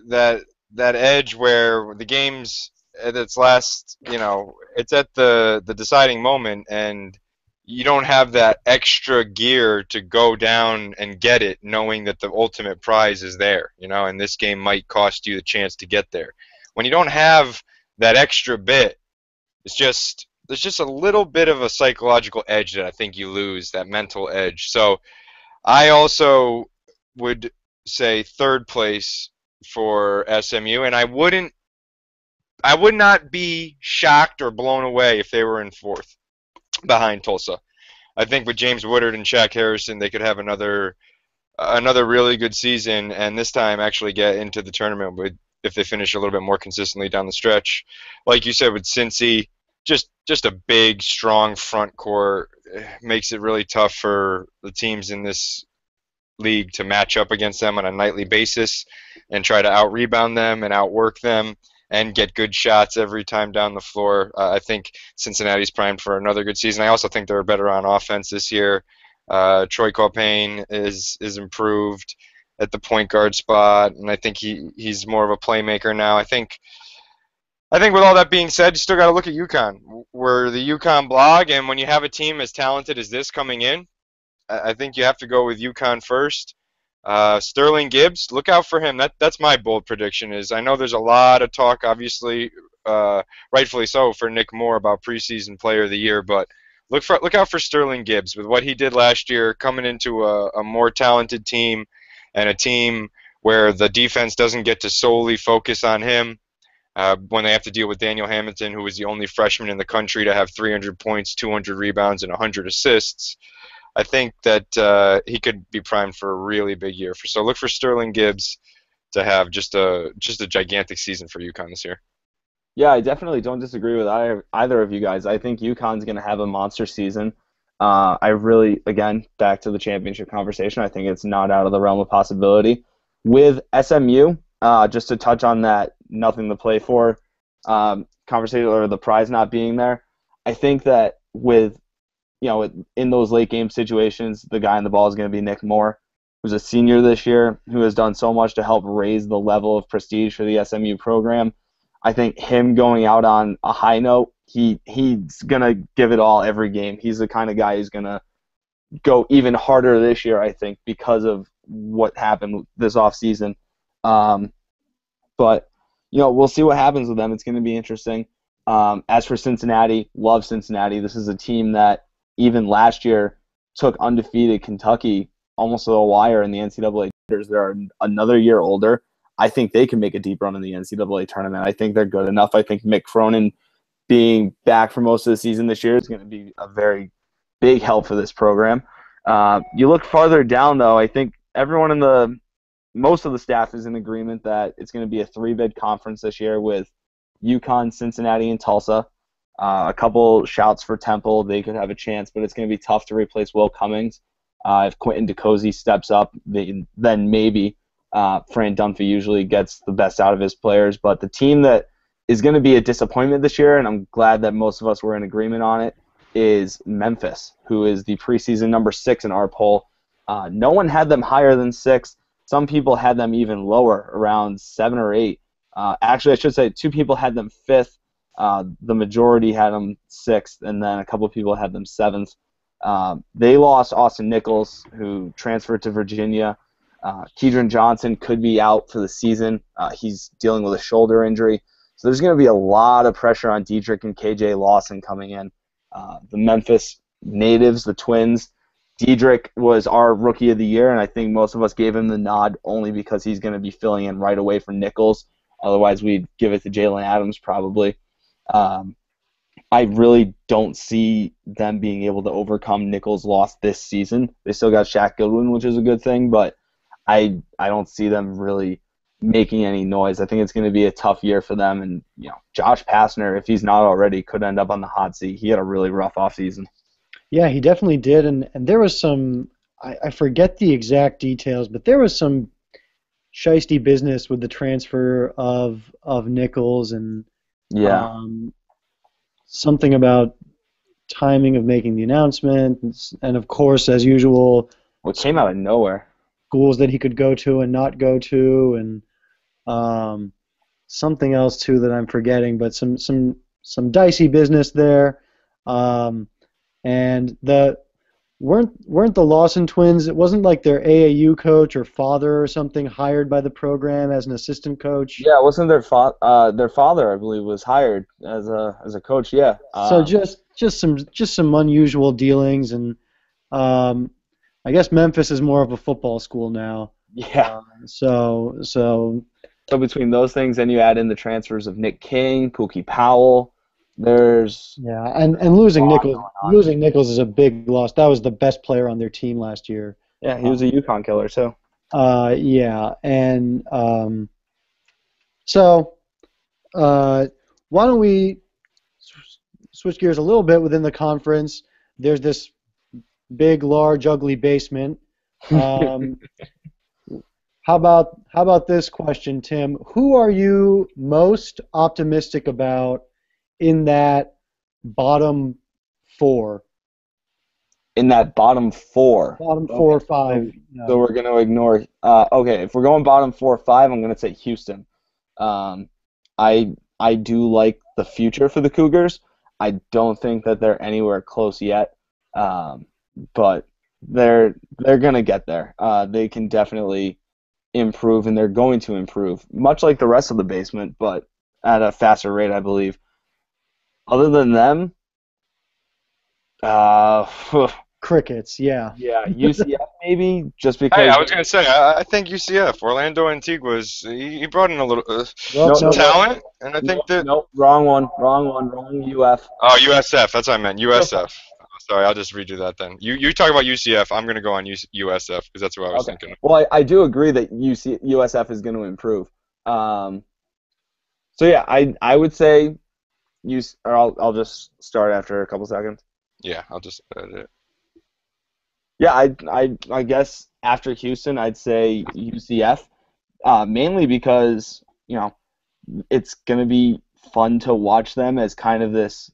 that edge where the game's at its last, it's at the deciding moment, and you don't have that extra gear to go down and get it, knowing that the ultimate prize is there, and this game might cost you the chance to get there. When you don't have that extra bit, there's just a little bit of a psychological edge that I think you lose, that mental edge. So I also would say third place for SMU, and I would not be shocked or blown away if they were in fourth behind Tulsa. I think with James Woodard and Shaq Harrison, they could have another really good season, and this time actually get into the tournament if they finish a little bit more consistently down the stretch. Like you said with Cincy, just a big, strong front court makes it really tough for the teams in this league to match up against them on a nightly basis and try to out-rebound them and outwork them and get good shots every time down the floor. I think Cincinnati's primed for another good season. I also think they're better on offense this year. Troy Caupain is improved at the point guard spot, and I think he's more of a playmaker now. I think with all that being said, you still got to look at UConn. We're the UConn blog, and when you have a team as talented as this coming in, I think you have to go with UConn first. Sterling Gibbs, look out for him. That's my bold prediction. I know there's a lot of talk, obviously, rightfully so, for Nick Moore about preseason player of the year, but look out for Sterling Gibbs with what he did last year, coming into a more talented team and a team where the defense doesn't get to solely focus on him. When they have to deal with Daniel Hamilton, who was the only freshman in the country to have 300 points, 200 rebounds, and 100 assists, I think that he could be primed for a really big year. So look for Sterling Gibbs to have just a gigantic season for UConn this year. Yeah, I definitely don't disagree with either of you guys. I think UConn's going to have a monster season. I really, again, back to the championship conversation, I think it's not out of the realm of possibility. With SMU, just to touch on that nothing to play for conversation, or the prize not being there, I think that with, in those late game situations, the guy on the ball is going to be Nick Moore, who's a senior this year, who has done so much to help raise the level of prestige for the SMU program. I think him going out on a high note, he's going to give it all every game. He's the kind of guy who's going to go even harder this year, I think, because of what happened this offseason. But, we'll see what happens with them. It's going to be interesting. As for Cincinnati, love Cincinnati. This is a team that even last year took undefeated Kentucky almost to the wire in the NCAA. They're another year older. I think they can make a deep run in the NCAA tournament. I think they're good enough. I think Mick Cronin being back for most of the season this year is going to be a very big help for this program. You look farther down, though, I think everyone most of the staff is in agreement that it's going to be a 3-bid conference this year with UConn, Cincinnati, and Tulsa. A couple shouts for Temple. They could have a chance, but it's going to be tough to replace Will Cummings. If Quentin DeCozy steps up, then maybe Fran Dunphy usually gets the best out of his players. But the team that is going to be a disappointment this year, and I'm glad that most of us were in agreement on it, is Memphis, who is the preseason number 6 in our poll. No one had them higher than 6. Some people had them even lower, around 7 or 8. Actually, I should say 2 people had them 5th. The majority had them 6th, and then a couple of people had them 7th. They lost Austin Nichols, who transferred to Virginia. Keidron Johnson could be out for the season. He's dealing with a shoulder injury. So there's going to be a lot of pressure on Diedrich and KJ Lawson coming in. The Memphis natives, the Twins, Diedrich was our Rookie of the Year, and I think most of us gave him the nod only because he's going to be filling in right away for Nichols. Otherwise, we'd give it to Jalen Adams probably. I really don't see them being able to overcome Nichols' loss this season. They still got Shaq Goodwin, which is a good thing, but I don't see them really making any noise. I think it's going to be a tough year for them, and Josh Pastner, if he's not already, could end up on the hot seat. He had a really rough offseason. Yeah, he definitely did, and there was some, I forget the exact details, but there was some shiesty business with the transfer of Nichols, and something about timing of making the announcement, and of course, as usual, it came out of nowhere. Schools that he could go to and not go to, and something else too that I'm forgetting, but some dicey business there. And weren't the Lawson twins? It wasn't like their AAU coach or father or something hired by the program as an assistant coach. Yeah, wasn't their father? I believe, was hired as a coach. Yeah. So just some unusual dealings, and I guess Memphis is more of a football school now. Yeah. So between those things, then you add in the transfers of Nick King, Pookie Powell. There's and losing Nichols is a big loss. That was the best player on their team last year. Yeah, he was a UConn killer too. And so why don't we switch gears a little bit within the conference? There's this big, large, ugly basement. How about this question, Tim? Who are you most optimistic about in that bottom 4? In that bottom 4. Bottom 4 or 5. So we're going to ignore. Okay, if we're going bottom 4 or 5, I'm going to say Houston. I do like the future for the Cougars. I don't think that they're anywhere close yet, but they're going to get there. They can definitely improve, and they're going to improve, much like the rest of the basement, but at a faster rate, I believe. Other than them, crickets, yeah. Yeah, UCF maybe, just because. Hey, I was going to say, I think UCF, Orlando Antigua's, he brought in a little some talent, and I think that. Nope, wrong UF. Oh, USF, that's what I meant, USF. Sorry, I'll just redo that then. You talk about UCF, I'm going to go on USF, because that's what I was thinking. Well, I do agree that USF is going to improve. So yeah, I would say. I'll just start after a couple seconds. Yeah, I'll just edit it. Yeah, I guess after Houston, I'd say UCF, mainly because it's gonna be fun to watch them as kind of this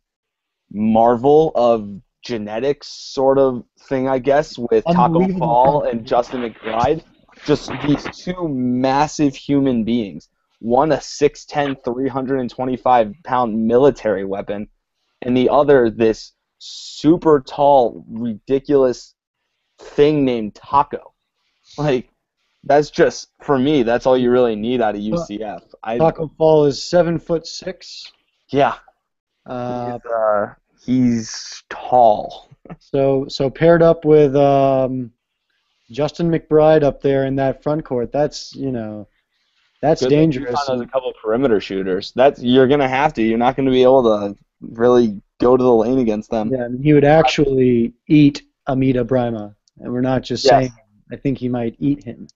marvel of genetics sort of thing, I guess, with Taco Fall and Justin McBride, just these 2 massive human beings. One a 6'10", 325-pound military weapon, and the other this super tall, ridiculous thing named Taco. Like, that's just, for me, that's all you really need out of UCF. Taco Fall is 7'6". Yeah. He's tall. So paired up with Justin McBride up there in that front court, that's That's Good thing dangerous. UConn has a couple of perimeter shooters. You're gonna have to. You're not gonna be able to really go to the lane against them. Yeah, and he would actually eat Amita Brima, and we're not just Yes. saying. I think he might eat him.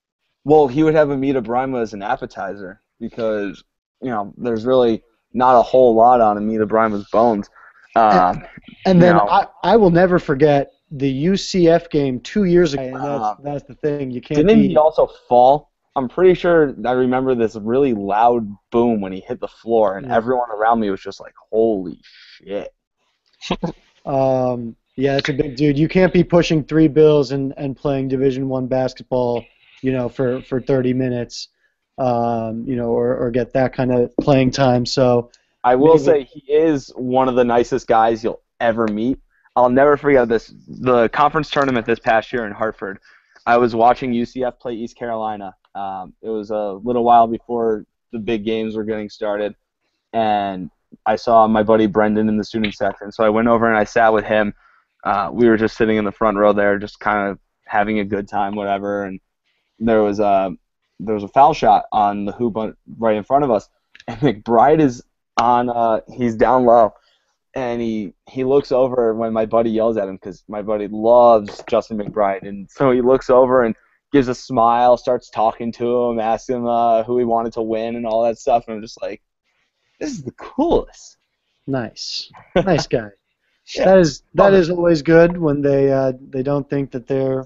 Well, he would have Amita Brima as an appetizer because there's really not a whole lot on Amita Brima's bones. And then I will never forget the UCF game 2 years ago. And that's the thing. You can't. Didn't he also fall? I'm pretty sure I remember this really loud boom when he hit the floor, and everyone around me was just like, "Holy shit!" Yeah, it's a big dude. You can't be pushing 3 bills and playing Division I basketball, for 30 minutes, or get that kind of playing time. So I will say he is one of the nicest guys you'll ever meet. I'll never forget the conference tournament this past year in Hartford. I was watching UCF play East Carolina. It was a little while before the big games were getting started, and I saw my buddy Brendan in the student section. So I went over and I sat with him. We were just sitting in the front row there, just kind of having a good time, whatever. And there was a foul shot on the hoop right in front of us, and McBride is on. He's down low, and he looks over when my buddy yells at him because my buddy loves Justin McBride, and so he looks over and gives a smile, starts talking to him, asks him who he wanted to win and all that stuff, and I'm just like, this is the coolest. Nice guy. Yeah. That is always good when they don't think that they're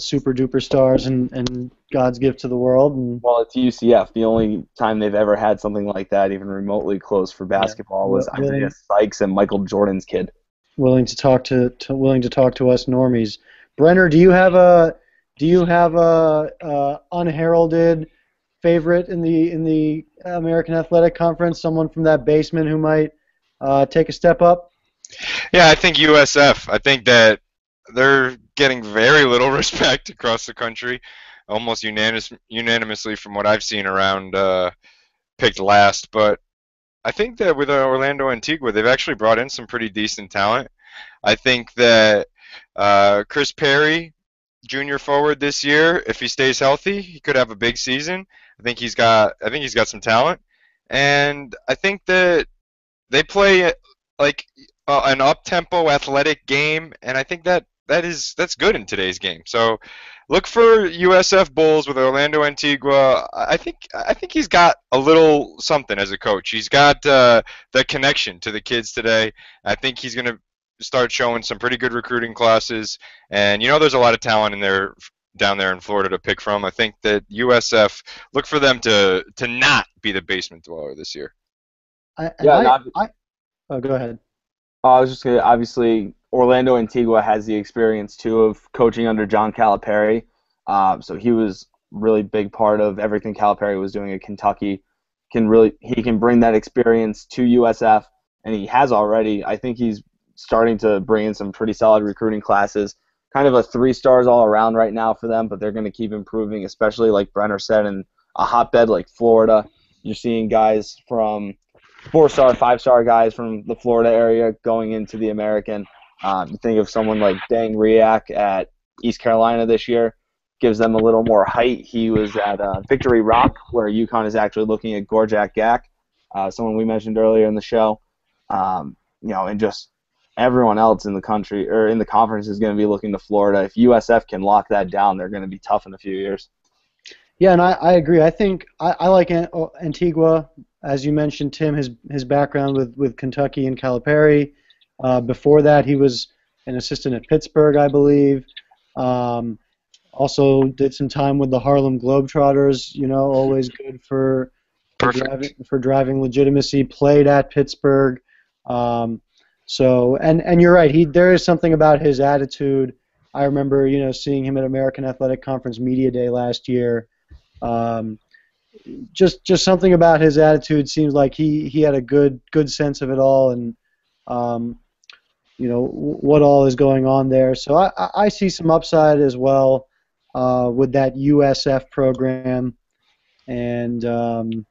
super duper stars and God's gift to the world. And well, it's UCF. The only time they've ever had something like that, even remotely close for basketball, was Isaiah Sykes and Michael Jordan's kid. Willing to talk to us normies. Brenner, do you have a unheralded favorite in the American Athletic Conference? Someone from that basement who might take a step up? Yeah, I think USF. I think that they're getting very little respect across the country, almost unanimously from what I've seen around, picked last. But I think that with Orlando Antigua, they've actually brought in some pretty decent talent. I think that Chris Perry, junior forward this year, if he stays healthy, he could have a big season. I think he's got some talent, and I think that they play like an up-tempo athletic game, and I think that's good in today's game. So look for USF Bulls with Orlando Antigua. I think he's got a little something as a coach. He's got the connection to the kids today. I think he's going to start showing some pretty good recruiting classes, and there's a lot of talent down there in Florida to pick from. I think that USF, look for them to not be the basement dweller this year. Go ahead. I was just going to, obviously, Orlando Antigua has the experience, too, of coaching under John Calipari. So he was really big part of everything Calipari was doing at Kentucky. He can bring that experience to USF, and he has already. I think he's starting to bring in some pretty solid recruiting classes. Kind of a 3 stars all around right now for them, but they're going to keep improving, especially like Brenner said, in a hotbed like Florida. You're seeing guys from 4-star, 5-star guys from the Florida area going into the American. You think of someone like Dang Riak at East Carolina this year, gives them a little more height. He was at Victory Rock, where UConn is actually looking at Gorjak Gak, someone we mentioned earlier in the show. And just everyone else in the country or in the conference is going to be looking to Florida. If USF can lock that down, they're going to be tough in a few years. Yeah, and I agree. I think I like Antigua. As you mentioned, Tim, his background with Kentucky and Calipari. Before that, he was an assistant at Pittsburgh, I believe. Also did some time with the Harlem Globetrotters. Always good for driving legitimacy. Played at Pittsburgh. So you're right. There is something about his attitude. I remember seeing him at American Athletic Conference Media Day last year. Just something about his attitude seems like he had a good sense of it all, and what all is going on there. So I see some upside as well with that USF program, and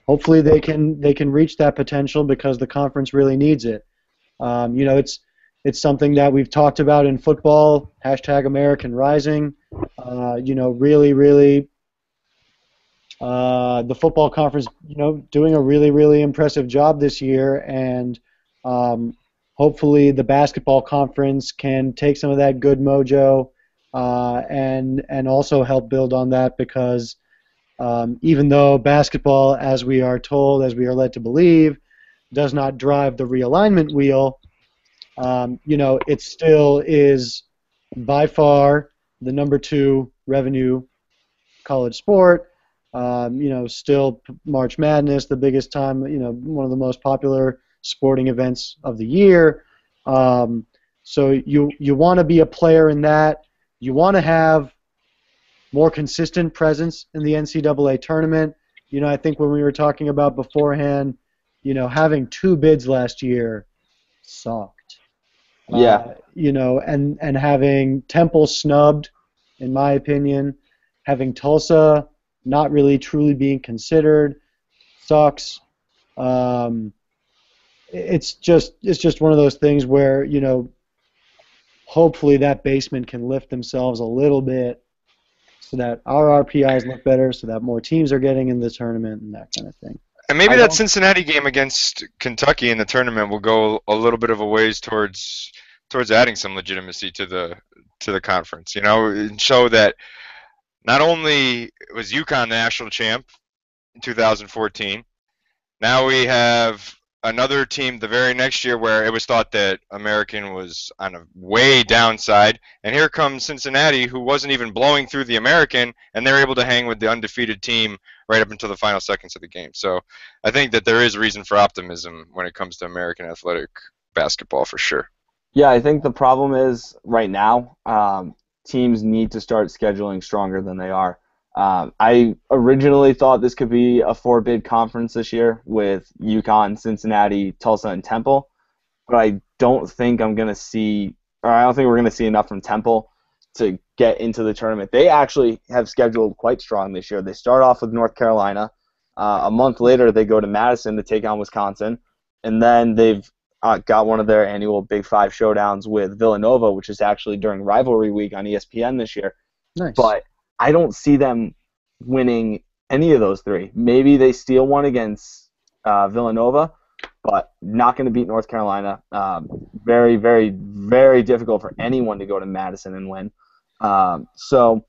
hopefully they can reach that potential because the conference really needs it. It's something that we've talked about in football. #American Rising. Really, really The football conference, doing a really, really impressive job this year, and hopefully the basketball conference can take some of that good mojo and also help build on that because even though basketball, as we are told, as we are led to believe, does not drive the realignment wheel, it still is by far the number 2 revenue college sport. Still March Madness, the biggest time, one of the most popular sporting events of the year. So you want to be a player in that. You want to have more consistent presence in the NCAA tournament. I think when we were talking about beforehand, having 2 bids last year sucked. Yeah. And having Temple snubbed, in my opinion, having Tulsa not really truly being considered sucks. It's just one of those things where hopefully that basement can lift themselves a little bit so that our RPIs look better, so that more teams are getting in the tournament and that kind of thing. And maybe that Cincinnati game against Kentucky in the tournament will go a little bit of a ways towards adding some legitimacy to the conference, and show that not only was UConn the national champ in 2014, now we have another team the very next year where it was thought that American was on a way downside, and here comes Cincinnati, who wasn't even blowing through the American, and they're able to hang with the undefeated team right up until the final seconds of the game. So I think that there is reason for optimism when it comes to American athletic basketball for sure. Yeah, I think the problem is right now teams need to start scheduling stronger than they are. I originally thought this could be a 4-bid conference this year with UConn, Cincinnati, Tulsa, and Temple, but I don't think we're going to see enough from Temple to get into the tournament. They actually have scheduled quite strong this year. They start off with North Carolina. A month later, they go to Madison to take on Wisconsin, and then they've got one of their annual Big Five showdowns with Villanova, which is actually during rivalry week on ESPN this year. Nice. But I don't see them winning any of those 3. Maybe they steal one against Villanova, but not going to beat North Carolina. Very, very, very difficult for anyone to go to Madison and win. So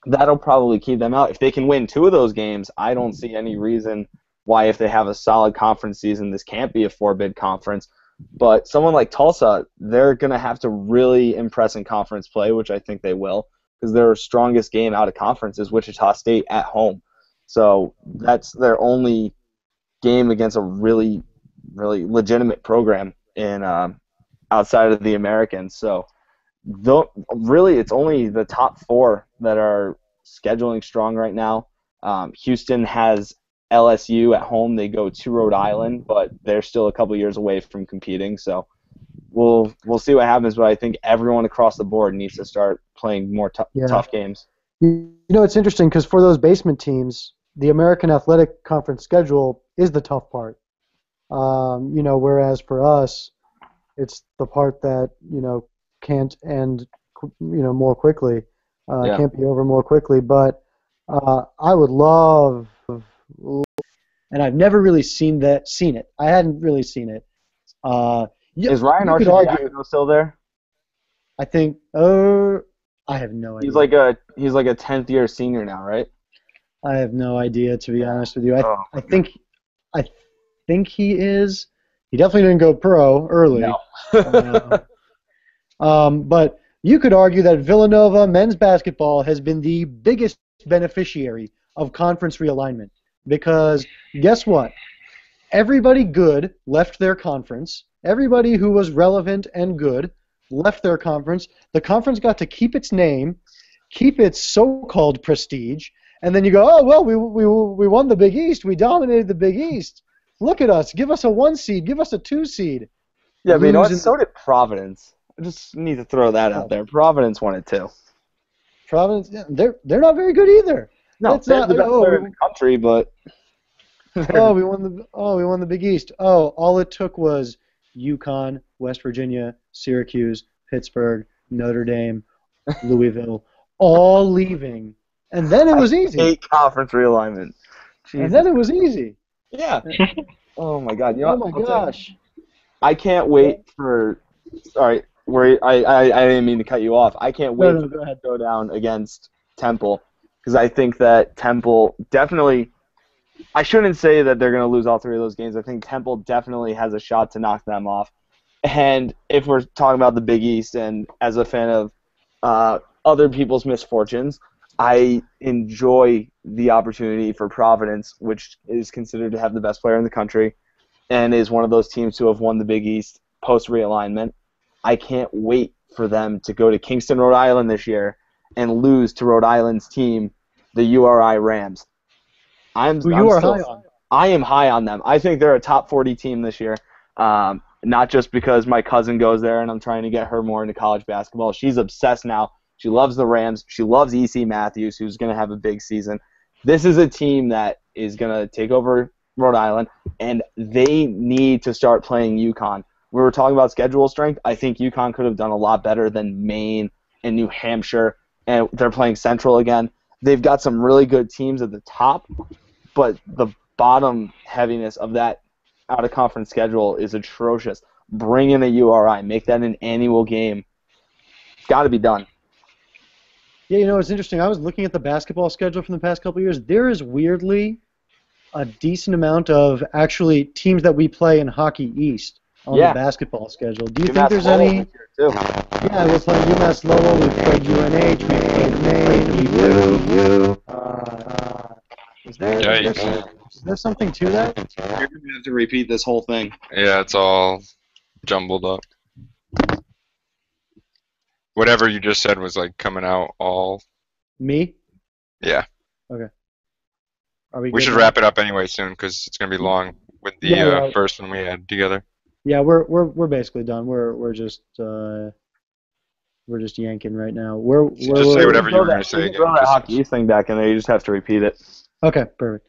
that'll probably keep them out. If they can win 2 of those games, I don't see any reason why, if they have a solid conference season, this can't be a 4-bid conference. But someone like Tulsa, they're going to have to really impress in conference play, which I think they will, because their strongest game out of conference is Wichita State at home. So that's their only game against a really, really legitimate program in outside of the Americans. So really it's only the top 4 that are scheduling strong right now. Houston has LSU at home. They go to Rhode Island, but they're still a couple years away from competing. So we'll see what happens, but I think everyone across the board needs to start playing more tough games. It's interesting because for those basement teams, the American Athletic Conference schedule is the tough part. Whereas for us, it's the part that can't end more quickly. Can't be over more quickly. But I would love, and I've never really seen it. I hadn't really seen it. Is Ryan Arcidiacono still there? I think. I have no idea. He's like a 10th year senior now, right? I have no idea, to be honest with you. I think he is. He definitely didn't go pro early. No. But you could argue that Villanova men's basketball has been the biggest beneficiary of conference realignment because guess what? Everybody good left their conference. Everybody who was relevant and good left their conference. The conference got to keep its name, keep its so-called prestige, and then you go, oh, well, we won the Big East. We dominated the Big East. Look at us. Give us a 1 seed. Give us a 2 seed. Yeah, but you know what? So did Providence. I just need to throw that out there. Providence won it too. Providence, yeah, they're not very good either. No, they're not the best player in the country, but we won the Big East. Oh, all it took was UConn, West Virginia, Syracuse, Pittsburgh, Notre Dame, Louisville, all leaving, And then it was easy. 8 conference realignment. Jesus. And then it was easy. Yeah. Oh my God. You Oh know, my gosh. I can't wait for. Sorry, I didn't mean to cut you off. I can't wait No, go ahead. to go down against Temple because I think that Temple definitely. I shouldn't say that they're going to lose all 3 of those games. I think Temple definitely has a shot to knock them off. And if we're talking about the Big East, and as a fan of other people's misfortunes, I enjoy the opportunity for Providence, which is considered to have the best player in the country, and is one of those teams who have won the Big East post-realignment. I can't wait for them to go to Kingston, Rhode Island this year and lose to Rhode Island's team, the URI Rams. I am high on them. I think they're a top 40 team this year, not just because my cousin goes there and I'm trying to get her more into college basketball. She's obsessed now. She loves the Rams. She loves E.C. Matthews, who's going to have a big season. This is a team that is going to take over Rhode Island, and they need to start playing UConn. We were talking about schedule strength. I think UConn could have done a lot better than Maine and New Hampshire, and they're playing Central again. They've got some really good teams at the top, but the bottom heaviness of that out-of-conference schedule is atrocious. Bring in a URI. Make that an annual game. It's got to be done. Yeah, you know, it's interesting. I was looking at the basketball schedule from the past couple of years. There is weirdly a decent amount of actually teams that we play in Hockey East on the basketball schedule. Do you think there's any? Yeah, we're playing UMass Lowell. We played UNH. We played Maine. We played Is there something to that? You're going to have to repeat this whole thing. Yeah, it's all jumbled up. Whatever you just said was like coming out all. Me? Yeah. Okay. We should wrap it up anyway soon because it's gonna be long with the first one we had together. Yeah, we're basically done. We're just yanking right now. Just say whatever you were gonna say. Throw that Hockey East thing back in there. You just have to repeat it. Okay, perfect.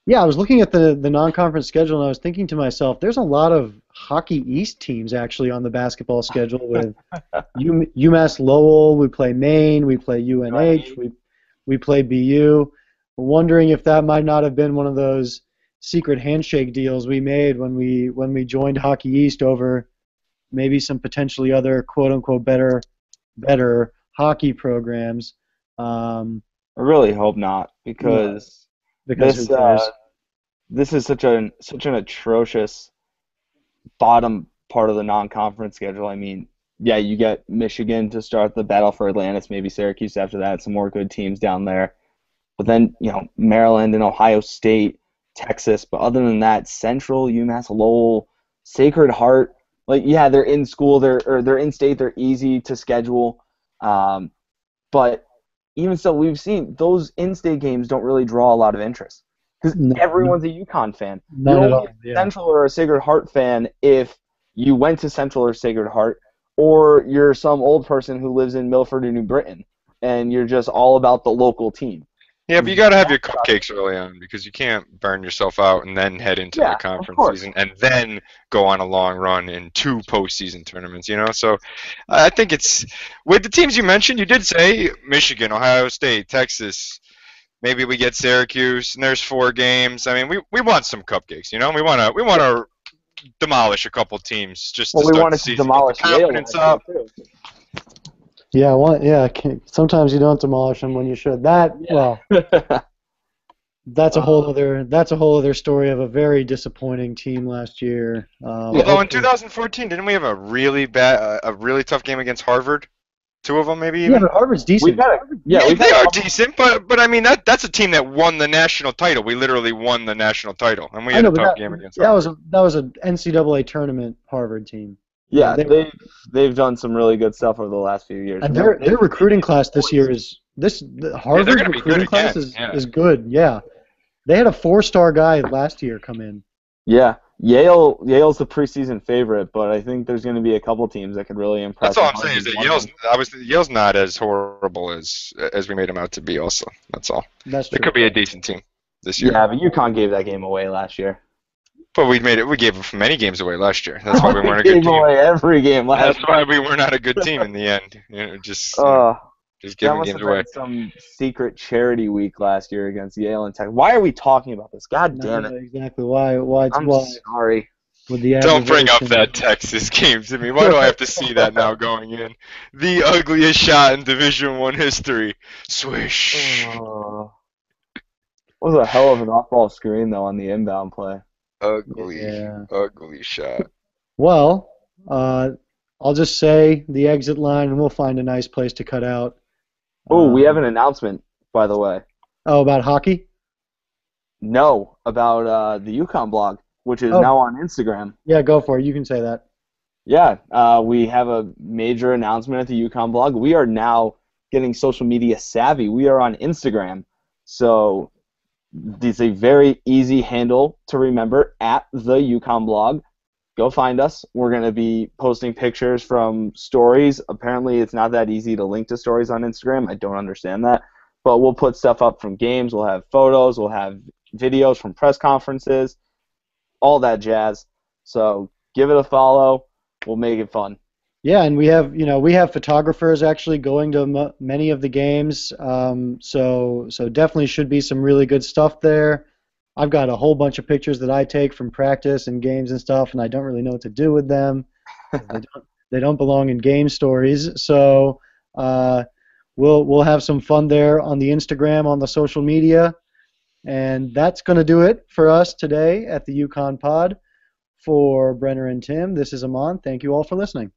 Yeah, I was looking at the non-conference schedule and I was thinking to myself, there's a lot of Hockey East teams actually on the basketball schedule with UMass Lowell, we play Maine, we play UNH, we play BU. We're wondering if that might not have been one of those secret handshake deals we made when we joined Hockey East over maybe some potentially other quote-unquote better hockey programs. I really hope not because this is such an atrocious bottom part of the non-conference schedule. I mean, yeah, you get Michigan to start the battle for Atlantis, maybe Syracuse after that, some more good teams down there. But then, Maryland and Ohio State, Texas. But other than that, Central, UMass Lowell, Sacred Heart, they're in school, they're in state, they're easy to schedule. But even so, we've seen those in-state games don't really draw a lot of interest because everyone's a UConn fan. You're only a Central or a Sacred Heart fan if you went to Central or Sacred Heart, or you're some old person who lives in Milford or New Britain, and you're just all about the local team. Yeah, but you got to have your cupcakes early on because you can't burn yourself out and then head into the conference season and then go on a long run in 2 postseason tournaments, So I think it's with the teams you mentioned. You did say Michigan, Ohio State, Texas. Maybe we get Syracuse, and there's 4 games. I mean, we want some cupcakes, We want to demolish a couple teams just to start the season. Demolish Yale up. Yeah, sometimes you don't demolish them when you should. That's a whole other story of a very disappointing team last year. Although in 2014, didn't we have a really tough game against Harvard? 2 of them, maybe even. Yeah, but Harvard's decent. They are decent, but I mean that's a team that won the national title. We literally won the national title, and we had a tough game against Harvard. That was an NCAA tournament Harvard team. Yeah, they've done some really good stuff over the last few years. And their recruiting class this year Harvard's recruiting class is good. Yeah, they had a 4-star guy last year come in. Yeah, Yale's the preseason favorite, but I think there's going to be a couple teams that could really impress. That's all I'm saying is that Yale's not as horrible as we made them out to be. Also, that's all. That's true. It could be a decent team this year. Yeah, but UConn gave that game away last year. But we gave many games away last year. That's why we weren't a good team. Away every game last year. That's why we were not a good team in the end. Just That giving must games have away. been some secret charity week last year against Yale and Tech. Why are we talking about this? God damn No, it. exactly. Why I'm sorry. with the Don't bring up aggravation? that Texas game to me. Why do I have to see that now going in? The ugliest shot in Division One history. Swish. Oh. Was a hell of an off-ball screen, though, on the inbound play. Ugly, Yeah. ugly shot. Well, I'll just say the exit line, and we'll find a nice place to cut out. Oh, we have Um, an announcement, by the way. oh, about hockey? No, about the UConn blog, which is Oh, now on Instagram. yeah, go for it. You can say that. Yeah, we have a major announcement at the UConn blog. We are now getting social media savvy. We are on Instagram. So it's a very easy handle to remember, at the UConn blog. Go find us. We're going to be posting pictures from stories. Apparently, it's not that easy to link to stories on Instagram. I don't understand that. But we'll put stuff up from games. We'll have photos. We'll have videos from press conferences, all that jazz. So give it a follow. We'll make it fun. Yeah, and we have photographers actually going to many of the games. So definitely should be some really good stuff there. I've got a whole bunch of pictures that I take from practice and games and stuff, and I don't really know what to do with them. They don't belong in game stories. So we'll have some fun there on the Instagram, on the social media, and that's going to do it for us today at the UConn Pod. For Brenner and Tim, this is Amon. Thank you all for listening.